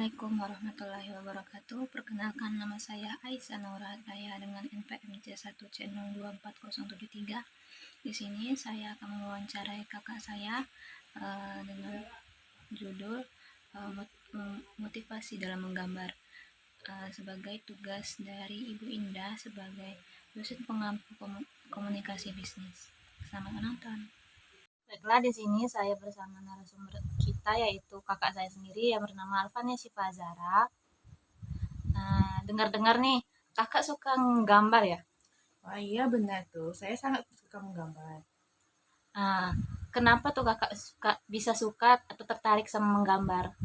Assalamualaikum warahmatullahi wabarakatuh. Perkenalkan, nama saya Aisyah Nurhadaya dengan NPM C1C024073. Di sini saya akan mewawancarai kakak saya dengan judul motivasi dalam menggambar, sebagai tugas dari Ibu Indah sebagai dosen pengampu komunikasi bisnis. Selamat menonton. Baiklah, di sini saya bersama narasumber kita, yaitu kakak saya sendiri yang bernama Alfania Sipazara. Nah, dengar-dengar nih, kakak suka menggambar ya? Wah iya benar tuh, saya sangat suka menggambar. Nah, kenapa tuh kakak bisa suka atau tertarik sama menggambar?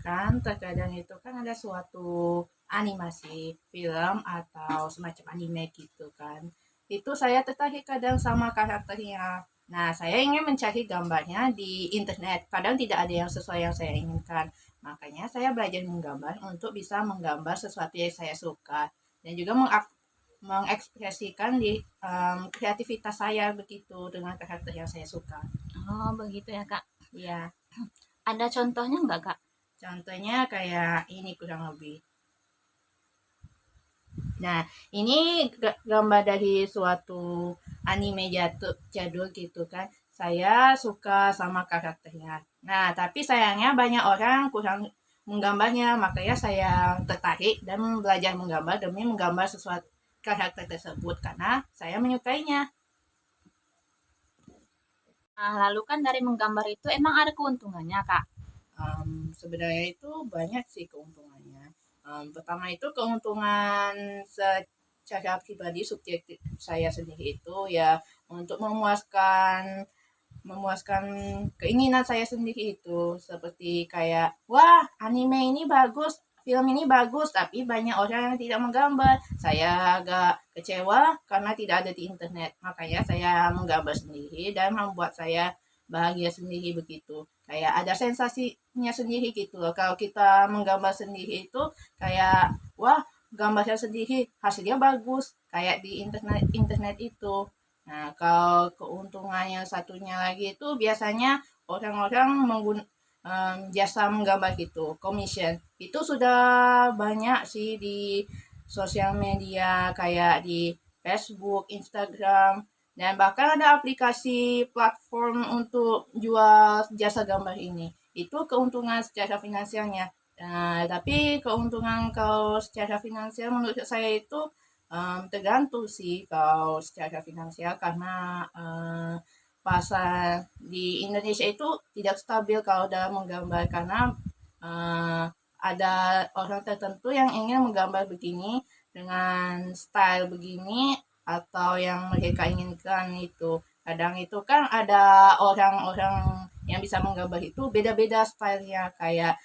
Kan terkadang itu kan ada suatu animasi, film atau semacam anime gitu kan. Itu saya tertarik kadang sama karakternya. Nah, saya ingin mencari gambarnya di internet. Kadang tidak ada yang sesuai yang saya inginkan. Makanya saya belajar menggambar untuk bisa menggambar sesuatu yang saya suka. Dan juga mengekspresikan di kreativitas saya begitu dengan karakter yang saya suka. Oh, begitu ya kak. Ya, Ada contohnya nggak kak? contohnya kayak ini kurang lebih. Nah, ini gambar dari suatu anime jadul gitu kan. Saya suka sama karakternya. Nah, tapi sayangnya banyak orang kurang menggambarnya, makanya saya tertarik dan belajar menggambar demi menggambar sesuatu karakter tersebut karena saya menyukainya. Nah, lalu kan dari menggambar itu emang ada keuntungannya kak? Sebenarnya itu banyak sih keuntungannya. Pertama itu keuntungan secara pribadi subjektif saya sendiri itu ya untuk memuaskan keinginan saya sendiri itu seperti kayak wah anime ini bagus, film ini bagus, tapi banyak orang yang tidak menggambar. Saya agak kecewa karena tidak ada di internet, makanya saya menggambar sendiri dan membuat saya bahagia sendiri begitu. Kayak ada sensasinya sendiri gitu loh. Kalau kita menggambar sendiri itu kayak wah gambarnya sendiri hasilnya bagus kayak di internet itu. Nah, kalau keuntungan yang satunya lagi itu biasanya orang-orang jasa menggambar gitu, commission. Itu sudah banyak sih di sosial media kayak di Facebook, Instagram, dan bahkan ada aplikasi platform untuk jual jasa gambar ini. Itu keuntungan secara finansialnya. Nah, tapi keuntungan kalau secara finansial menurut saya itu tergantung sih kalau secara finansial karena pasar di Indonesia itu tidak stabil kalau dalam menggambar karena ada orang tertentu yang ingin menggambar begini dengan style begini atau yang mereka inginkan itu. Kadang itu kan ada orang-orang yang bisa menggambar itu beda-beda stylenya kayak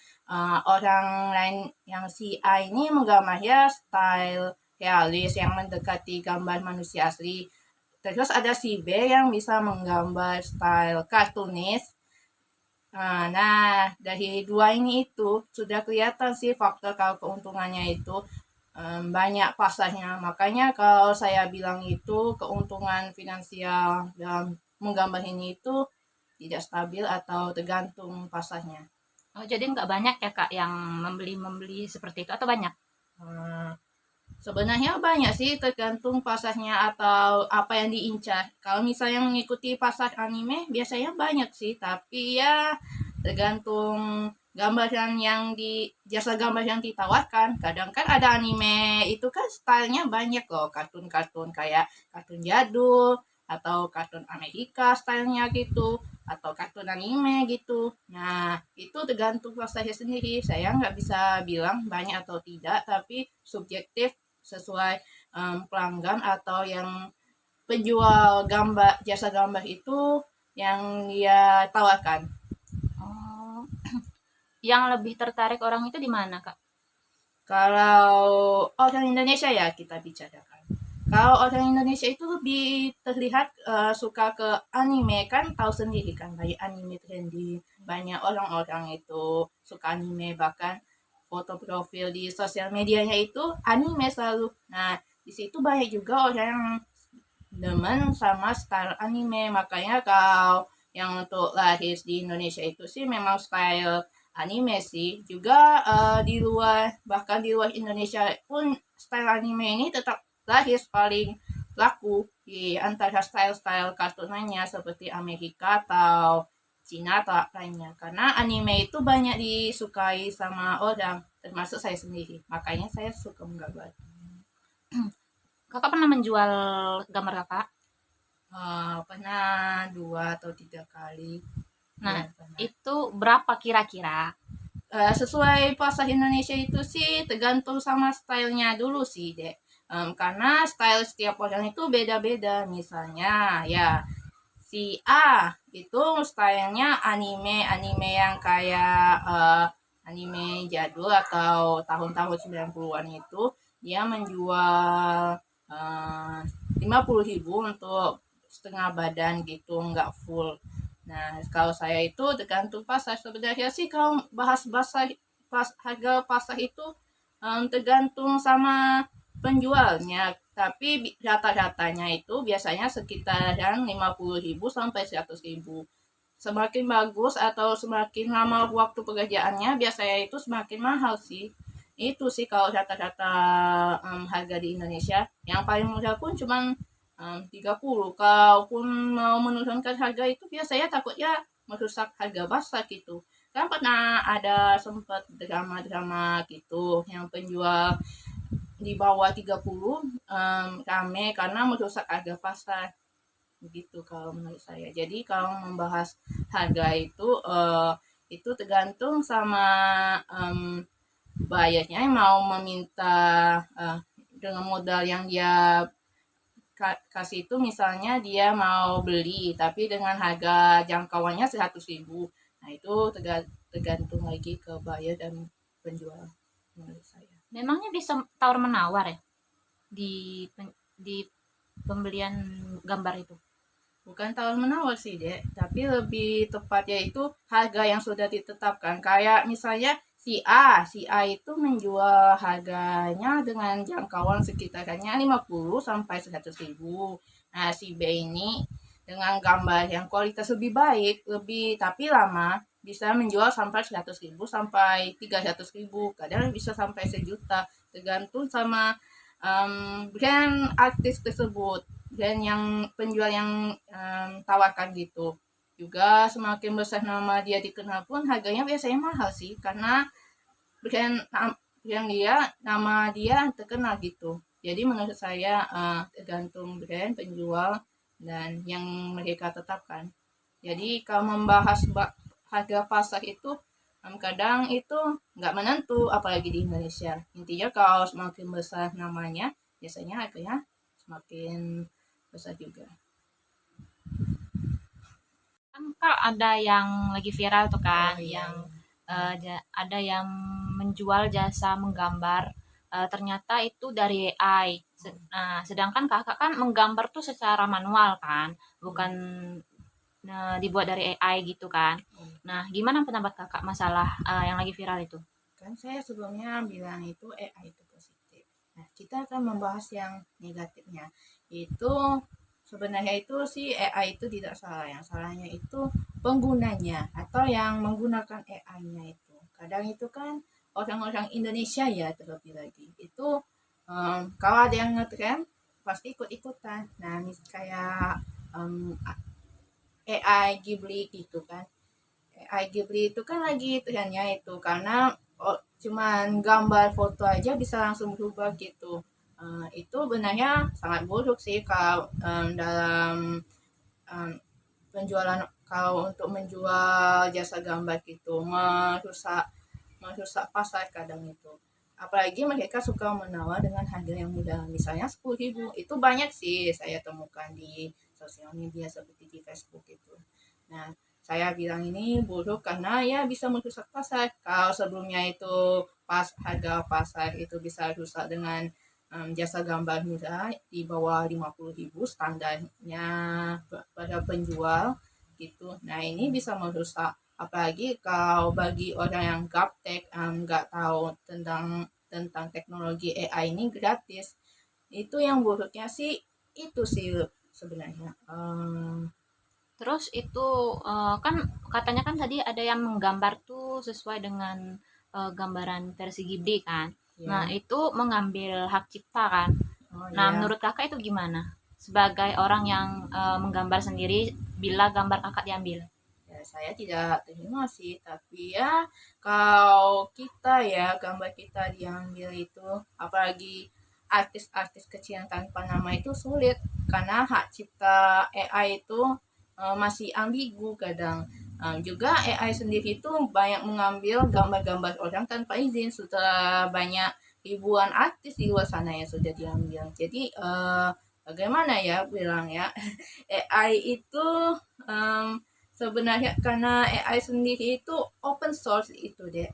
orang lain yang si A ini menggambarnya style realis yang mendekati gambar manusia asli. Terus ada si B yang bisa menggambar style kartunis. Nah, dari dua ini itu sudah kelihatan sih faktor kalau keuntungannya itu banyak pasarnya. Makanya kalau saya bilang itu keuntungan finansial dalam menggambar ini itu tidak stabil atau tergantung pasarnya. Oh, jadi nggak banyak ya kak yang membeli seperti itu atau banyak? Hmm, Sebenarnya banyak sih tergantung pasarnya atau apa yang diincar. Kalau misalnya mengikuti pasar anime biasanya banyak sih, tapi ya tergantung gambaran yang di jasa gambar yang ditawarkan. Kadang kan ada anime itu kan stylenya banyak loh, kartun-kartun kayak kartun jadul atau kartun Amerika stylenya gitu atau kartun anime gitu. Nah, itu tergantung pasarnya sendiri. Saya nggak bisa bilang banyak atau tidak, tapi subjektif sesuai pelanggan atau yang penjual gambar jasa gambar itu yang dia tawarkan. Oh, yang lebih tertarik orang itu di mana kak? Kalau orang Indonesia ya kita bicarakan. Kalau orang Indonesia itu lebih terlihat suka ke anime kan tahu sendiri kan banyak anime trendy, banyak orang-orang itu suka anime bahkan foto profil di sosial medianya itu anime selalu. Nah, di situ banyak juga orang yang demen sama style anime. Makanya kalau yang untuk lahir di Indonesia itu sih memang style anime sih. Juga di luar, bahkan di luar Indonesia pun style anime ini tetap lahir paling laku di antara style-style kartun lainnya seperti Amerika atau Cina atau lainnya. Karena anime itu banyak disukai sama orang, termasuk saya sendiri. Makanya saya suka menggambar. Kakak pernah menjual gambar kakak? Pernah 2 atau 3 kali. Nah, Ya, pernah. itu berapa kira-kira? Sesuai pasar Indonesia itu sih tergantung sama stylenya dulu sih, Dek. Karena style setiap orang itu beda-beda. Misalnya, ya si A itu stylenya anime yang kayak anime jadul atau tahun-tahun 90-an itu dia menjual 50.000 untuk setengah badan gitu, nggak full. Nah, kalau saya itu tergantung pasar. Sebenarnya sih kalau bahas harga pasar itu tergantung sama penjualnya. Tapi rata-ratanya itu biasanya sekitaran 50.000 sampai 100.000. Semakin bagus atau semakin lama waktu pekerjaannya biasanya itu semakin mahal sih. Itu sih kalau rata-rata harga di Indonesia. Yang paling murah pun cuman 30. Kalaupun mau menurunkan harga itu biasanya takutnya merusak harga pasar gitu. Kan pernah ada sempat drama-drama gitu yang penjual di bawah 30 rame karena merusak harga pasar begitu kalau menurut saya. Jadi kalau membahas harga itu tergantung sama buyernya yang mau meminta dengan modal yang dia kasih itu, misalnya dia mau beli tapi dengan harga jangkauannya 100.000. Nah itu tergantung lagi ke buyer dan penjual menurut saya. Memangnya bisa tawar menawar ya di pembelian gambar itu? Bukan tawar menawar sih, Dek, tapi lebih tepatnya itu harga yang sudah ditetapkan. Kayak misalnya si A itu menjual harganya dengan jangkauan sekitarnya 50 sampai 100.000. Nah, si B ini dengan gambar yang kualitas lebih baik, lebih tapi lama, bisa menjual sampai 100.000 sampai 300.000, kadang bisa sampai 1 juta, tergantung sama brand artis tersebut, brand yang penjual yang tawarkan gitu. Juga semakin besar nama dia dikenal pun harganya biasanya mahal sih, karena brand yang dia nama dia terkenal gitu. Jadi menurut saya tergantung brand, penjual, dan yang mereka tetapkan. Jadi kalau membahas harga pasar itu kadang itu nggak menentu, apalagi di Indonesia. Intinya kalau semakin besar namanya, biasanya harganya semakin besar juga. Kan Kak ada yang lagi viral tuh kan, Oh iya, yang iya. ada yang menjual jasa menggambar, ternyata itu dari AI. Nah, sedangkan Kakak kan menggambar tuh secara manual kan, bukan dibuat dari AI gitu kan. Nah, gimana pendapat Kakak masalah yang lagi viral itu? Kan saya sebelumnya bilang itu AI itu positif. Nah, kita akan membahas yang negatifnya. Itu sebenarnya itu sih AI itu tidak salah. Yang salahnya itu penggunanya atau yang menggunakan AI-nya itu. Kadang itu kan orang-orang Indonesia ya terlebih lagi. Itu kalau ada yang ngetrend pasti ikut-ikutan. Nah, kayak AI Ghibli gitu kan. AI Ghibli itu kan lagi trennya itu karena cuman gambar foto aja bisa langsung berubah gitu. Itu benarnya sangat buruk sih kalau dalam em, penjualan, kalau untuk menjual jasa gambar gitu merusak merusak pasar kadang itu. Apalagi mereka suka menawar dengan harga yang mudah, misalnya 10.000. Itu banyak sih saya temukan di sosial media seperti di Facebook itu. Nah, saya bilang ini buruk karena ya bisa merusak pasar. Kalau sebelumnya itu pas harga pasar itu bisa rusak dengan jasa gambar mudah di bawah 50.000 standarnya pada penjual gitu. Nah, ini bisa merusak, apalagi kalau bagi orang yang gaptek nggak tahu tentang tentang teknologi AI ini gratis. Itu yang buruknya sih itu sih sebenarnya. Terus itu kan katanya kan tadi ada yang menggambar tuh sesuai dengan gambaran versi Ghibli kan. Nah, Ya. itu mengambil hak cipta kan. Oh Nah, ya. menurut kakak itu gimana? Sebagai orang yang menggambar sendiri, bila gambar kakak diambil. Ya, saya tidak terima sih, tapi ya kalau kita ya gambar kita diambil itu, apalagi artis-artis kecil yang tanpa nama itu sulit karena hak cipta AI itu masih ambigu kadang. Juga AI sendiri itu banyak mengambil gambar-gambar orang tanpa izin. Sudah banyak ribuan artis di luar sana yang sudah diambil. Jadi bagaimana ya bilang ya, AI itu em, sebenarnya karena AI sendiri itu open source itu deh.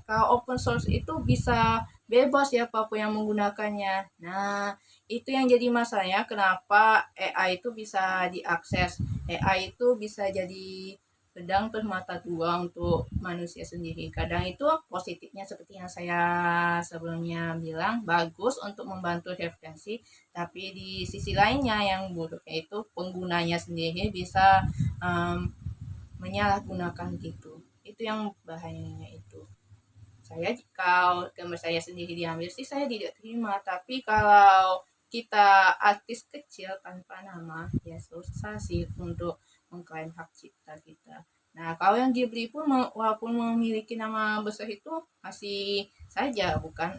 Kalau open source itu bisa bebas siapapun yang menggunakannya. Nah, itu yang jadi masalahnya kenapa AI itu bisa diakses. AI itu bisa jadi pedang bermata dua untuk manusia sendiri. Kadang itu positifnya seperti yang saya sebelumnya bilang, bagus untuk membantu referensi, tapi di sisi lainnya yang buruknya itu penggunanya sendiri bisa um, menyalahgunakan gitu. Itu yang bahayanya itu. Saya kalau gambar saya sendiri diambil sih saya tidak terima, tapi kalau kita artis kecil tanpa nama ya susah sih untuk mengklaim hak cipta kita. Nah, kalau yang Ghibli pun walaupun memiliki nama besar itu masih saja bukan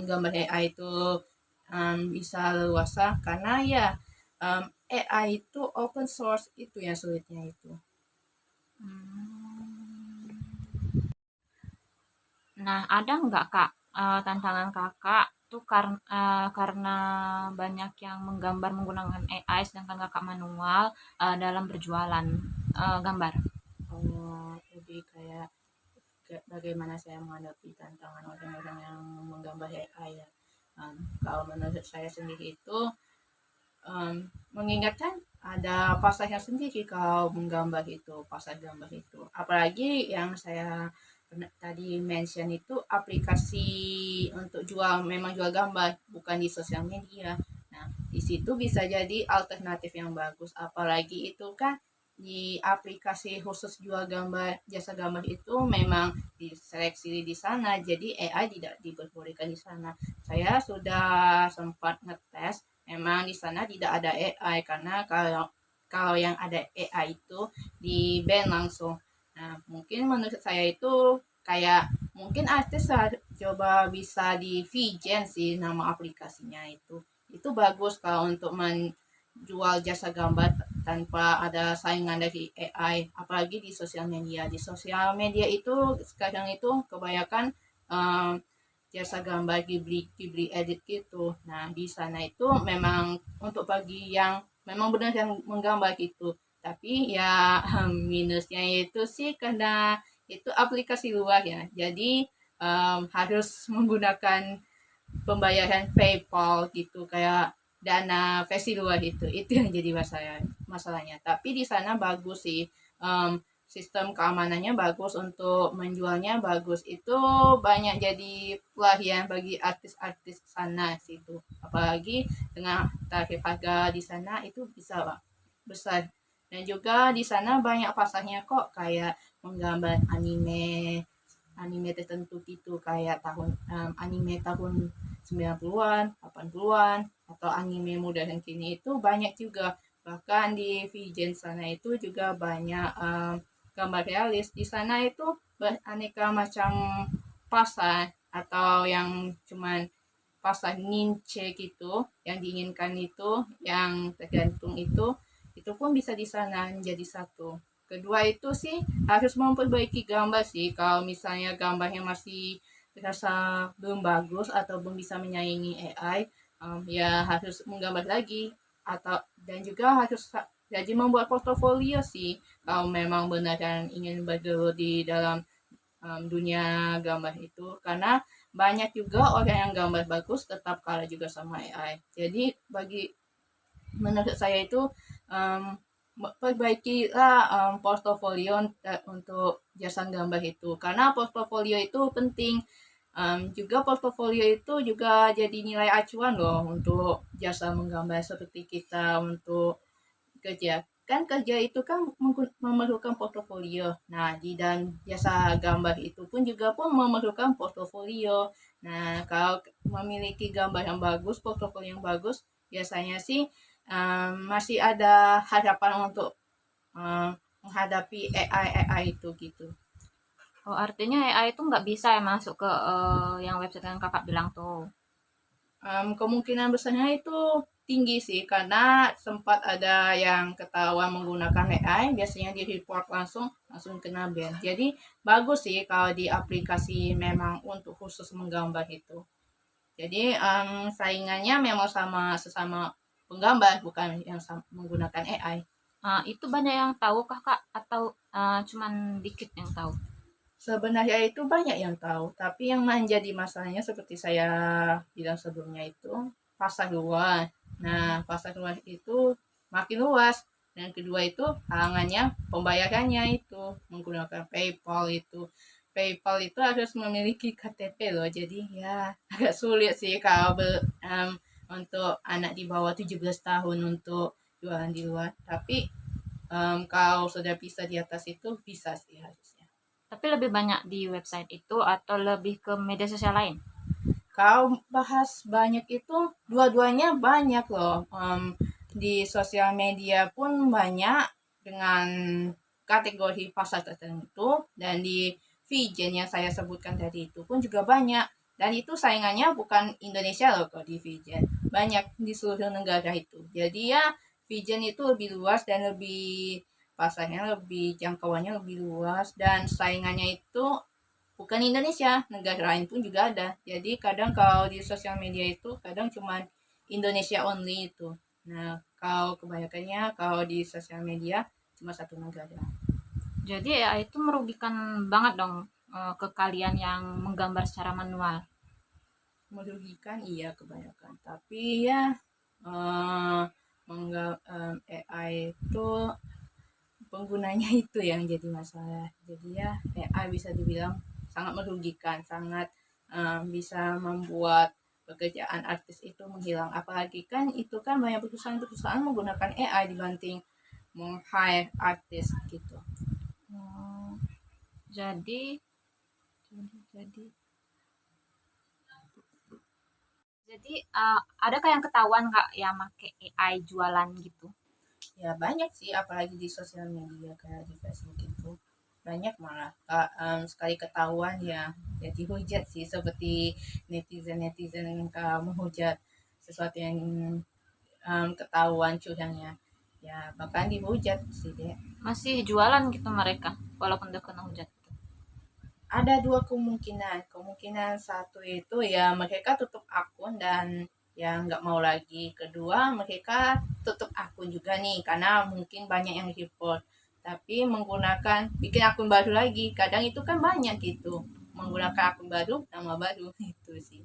gambar AI itu bisa leluasa karena ya AI itu open source itu yang sulitnya itu. Hmm. Nah, ada nggak Kak, tantangan Kakak tuh karena banyak yang menggambar menggunakan AI sedangkan Kakak manual, dalam berjualan, gambar? Lebih kayak bagaimana saya menghadapi tantangan orang-orang yang menggambar AI ya. Kalau menurut saya sendiri itu mengingatkan ada pasarnya sendiri kalau menggambar itu, pasar gambar itu. Apalagi yang saya tadi mention itu aplikasi untuk jual, memang jual gambar, bukan di sosial media. Nah, di situ bisa jadi alternatif yang bagus. Apalagi itu kan di aplikasi khusus jual gambar, jasa gambar itu memang diseleksi di sana, jadi AI tidak diperbolehkan di sana. Saya sudah sempat ngetes, memang di sana tidak ada AI karena kalau kalau yang ada AI itu di ban langsung. Nah, mungkin menurut saya itu kayak mungkin artis coba bisa di Vigen sih nama aplikasinya itu. Itu bagus kalau untuk menjual jasa gambar tanpa ada saingan dari AI, apalagi di sosial media. Di sosial media itu sekarang itu kebanyakan um, jasa gambar Ghibli Ghibli edit gitu. Nah, di sana itu memang untuk bagi yang memang benar yang menggambar gitu. Tapi ya minusnya itu sih karena itu aplikasi luar ya. Jadi harus menggunakan pembayaran PayPal gitu kayak dana versi luar itu yang jadi masalahnya. Tapi di sana bagus sih. Um, Sistem keamanannya bagus, untuk menjualnya bagus, itu banyak jadi pelarian bagi artis-artis sana situ, apalagi dengan tarif harga di sana itu bisa besar. Dan juga di sana banyak pasarnya kok, kayak menggambar anime anime tertentu gitu, kayak anime tahun 90-an, 80-an, atau anime modern kini itu banyak juga. Bahkan di Vigen sana itu juga banyak gambar realis. Di sana itu aneka macam pasar, atau yang cuman pasar niche gitu, yang diinginkan itu, yang tergantung itu pun bisa di sana menjadi satu. Kedua itu sih harus memperbaiki gambar sih. Kalau misalnya gambarnya masih terasa belum bagus atau belum bisa menyaingi AI, ya harus menggambar lagi, atau dan juga harus jadi membuat portofolio sih kalau memang benar-benar ingin bergelut di dalam dunia gambar itu, karena banyak juga orang yang gambar bagus tetap kalah juga sama AI. Jadi bagi menurut saya itu um, perbaikilah portofolio untuk jasa gambar itu, karena portofolio itu penting. Juga portofolio itu juga jadi nilai acuan loh untuk jasa menggambar seperti kita untuk kerja. kan kerja itu kan memerlukan portofolio. Nah, di dalam jasa gambar itu pun juga pun memerlukan portofolio. Nah, kalau memiliki gambar yang bagus, portofolio yang bagus, biasanya sih masih ada harapan untuk menghadapi AI itu gitu. Oh, artinya AI itu nggak bisa ya masuk ke yang website yang kakak bilang tuh. Kemungkinan besarnya itu tinggi sih karena sempat ada yang ketahuan menggunakan AI, biasanya di report langsung kena ban. Jadi bagus sih kalau di aplikasi memang untuk khusus menggambar itu. Jadi saingannya memang sama sesama penggambar, bukan yang menggunakan AI. Itu banyak yang tahu kakak atau cuman dikit yang tahu? Sebenarnya itu banyak yang tahu, tapi yang menjadi masalahnya seperti saya bilang sebelumnya itu pasar luas. Nah, pasar luas itu makin luas. Dan kedua itu halangannya pembayarannya itu menggunakan PayPal itu. PayPal itu harus memiliki KTP loh. Jadi ya agak sulit sih kalau untuk anak di bawah 17 tahun untuk jualan di luar. Tapi kalau sudah bisa di atas itu bisa sih harusnya. Tapi lebih banyak di website itu atau lebih ke media sosial lain? Kalau bahas banyak itu dua-duanya banyak loh. Di sosial media pun banyak dengan kategori pasar tertentu dan di Vigen yang saya sebutkan tadi itu pun juga banyak. Dan itu saingannya bukan Indonesia loh kalau di Vigen. Banyak di seluruh negara itu. Jadi ya Vigen itu lebih luas dan lebih pasarnya lebih jangkauannya lebih luas dan saingannya itu bukan Indonesia, negara lain pun juga ada. Jadi kadang kalau di sosial media itu kadang cuman Indonesia only itu. Nah, kalau kebanyakannya kalau di sosial media cuma satu negara. Jadi AI itu merugikan banget dong ke kalian yang menggambar secara manual. Merugikan iya kebanyakan. Tapi ya eh, AI itu penggunanya itu yang jadi masalah. Jadi ya AI bisa dibilang sangat merugikan, sangat bisa membuat pekerjaan artis itu menghilang. Apalagi kan itu kan banyak perusahaan-perusahaan menggunakan AI dibanding meng-hire artis gitu. Oh, jadi jadi jadi adakah yang ketahuan kak yang make AI jualan gitu? Ya banyak sih, apalagi di sosial media kayak di Facebook itu banyak malah sekali ketahuan ya jadi hujat sih seperti netizen menghujat sesuatu yang ketahuan curangnya ya bahkan dihujat sih deh. Masih jualan gitu mereka walaupun udah kena hujat. Ada dua kemungkinan satu itu ya mereka tutup akun dan ya nggak mau lagi, kedua mereka tutup akun juga nih karena mungkin banyak yang report tapi menggunakan bikin akun baru lagi, kadang itu kan banyak gitu menggunakan akun baru nama baru itu sih.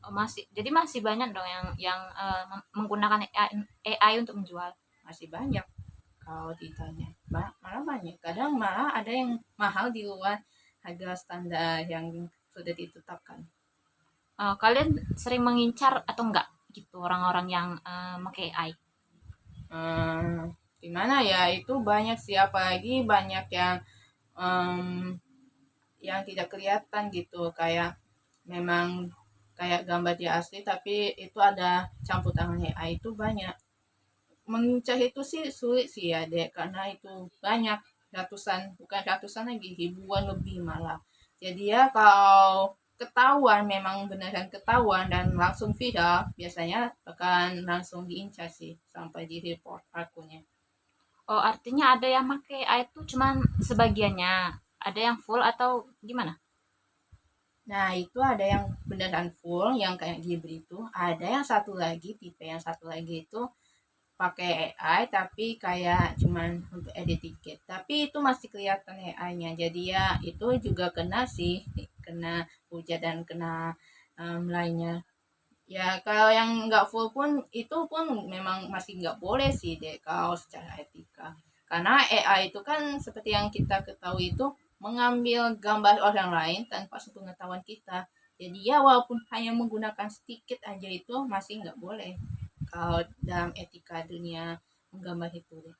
Oh, jadi masih banyak dong yang menggunakan AI untuk menjual. Masih banyak kalau ditanya malah banyak, kadang malah ada yang mahal di luar harga standar yang sudah ditetapkan. Kalian sering mengincar atau enggak gitu orang-orang yang pakai AI? Gimana ya itu banyak sih apalagi banyak yang tidak kelihatan gitu kayak memang kayak gambar dia asli tapi itu ada campur tangan AI itu banyak. Mencari itu sih sulit sih ya dek karena itu banyak ratusan bukan ratusan lagi ribuan lebih malah. Jadi ya kalau ketahuan memang beneran ketahuan dan langsung viral biasanya akan langsung diincar sih sampai di report akunnya. Oh, artinya ada yang pakai AI itu cuman sebagiannya, ada yang full atau gimana? Nah, itu ada yang beneran full yang kayak Ghibli itu. Ada yang satu lagi, tipe yang satu lagi itu pakai AI tapi kayak cuman untuk edit tiket. Tapi itu masih kelihatan AI-nya. Jadi ya itu juga kena sih, kena hujat dan kena lainnya. Ya kalau yang nggak full pun itu pun memang masih nggak boleh sih deh kalau secara etika. Karena AI itu kan seperti yang kita ketahui itu mengambil gambar orang lain tanpa sepengetahuan kita. Jadi ya walaupun hanya menggunakan sedikit aja itu masih nggak boleh kalau dalam etika dunia menggambar itu deh.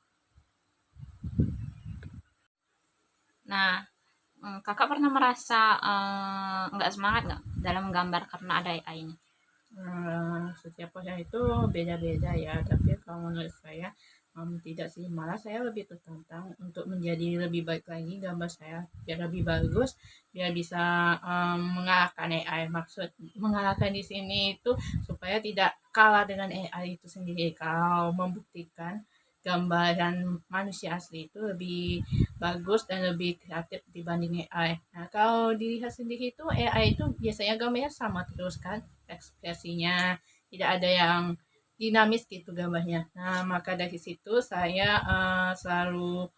Nah, kakak pernah merasa nggak semangat nggak dalam menggambar karena ada AI ini? Setiap orang itu beda-beda ya, tapi kalau menurut saya tidak sih, malah saya lebih tertantang untuk menjadi lebih baik lagi gambar saya biar lebih bagus, biar bisa mengalahkan AI. Maksud mengalahkan di sini itu supaya tidak kalah dengan AI itu sendiri. Kalau membuktikan gambaran manusia asli itu lebih bagus dan lebih kreatif dibanding AI. Nah, kalau dilihat sendiri itu AI itu biasanya gambarnya sama terus kan, ekspresinya tidak ada yang dinamis gitu gambarnya. Nah, maka dari situ saya selalu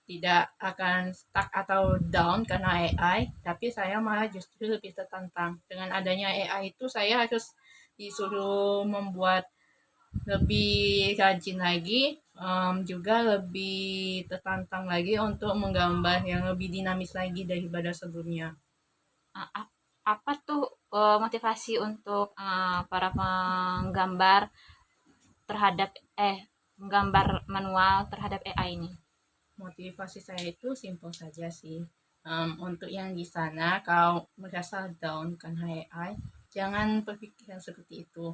tidak akan stuck atau down karena AI, tapi saya malah justru lebih tertantang. Dengan adanya AI itu saya harus disuruh membuat lebih rajin lagi, juga lebih tertantang lagi untuk menggambar yang lebih dinamis lagi daripada sebelumnya. Apa tuh motivasi untuk para penggambar terhadap menggambar manual terhadap AI ini? Motivasi saya itu simpel saja sih. Untuk yang di sana, kalau merasa down karena AI, jangan berpikiran seperti itu.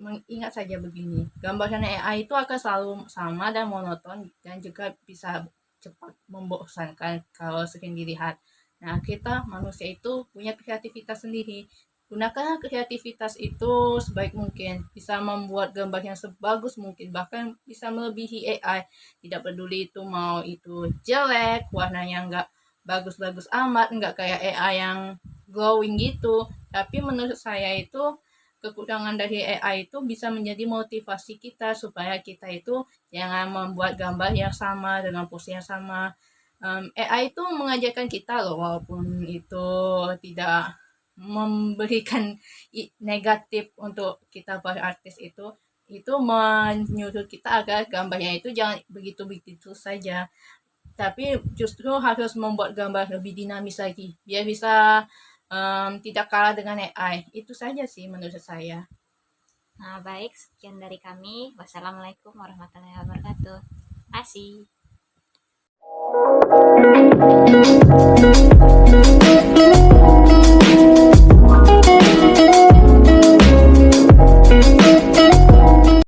Ingat saja begini, gambaran AI itu akan selalu sama dan monoton dan juga bisa cepat membosankan kalau sering dilihat. Nah, kita manusia itu punya kreativitas sendiri. Gunakan kreativitas itu sebaik mungkin, bisa membuat gambar yang sebagus mungkin, bahkan bisa melebihi AI. Tidak peduli itu mau itu jelek, warnanya nggak bagus-bagus amat, nggak kayak AI yang glowing gitu. Tapi menurut saya itu kekurangan dari AI itu bisa menjadi motivasi kita supaya kita itu jangan membuat gambar yang sama dengan pose yang sama. AI itu mengajarkan kita loh, walaupun itu tidak memberikan negatif untuk kita para artis itu menyuruh kita agar gambarnya itu jangan begitu-begitu saja, tapi justru harus membuat gambar lebih dinamis lagi biar bisa tidak kalah dengan AI. Itu saja sih menurut saya. Nah, baik, sekian dari kami. Wassalamualaikum warahmatullahi wabarakatuh. Terima kasih.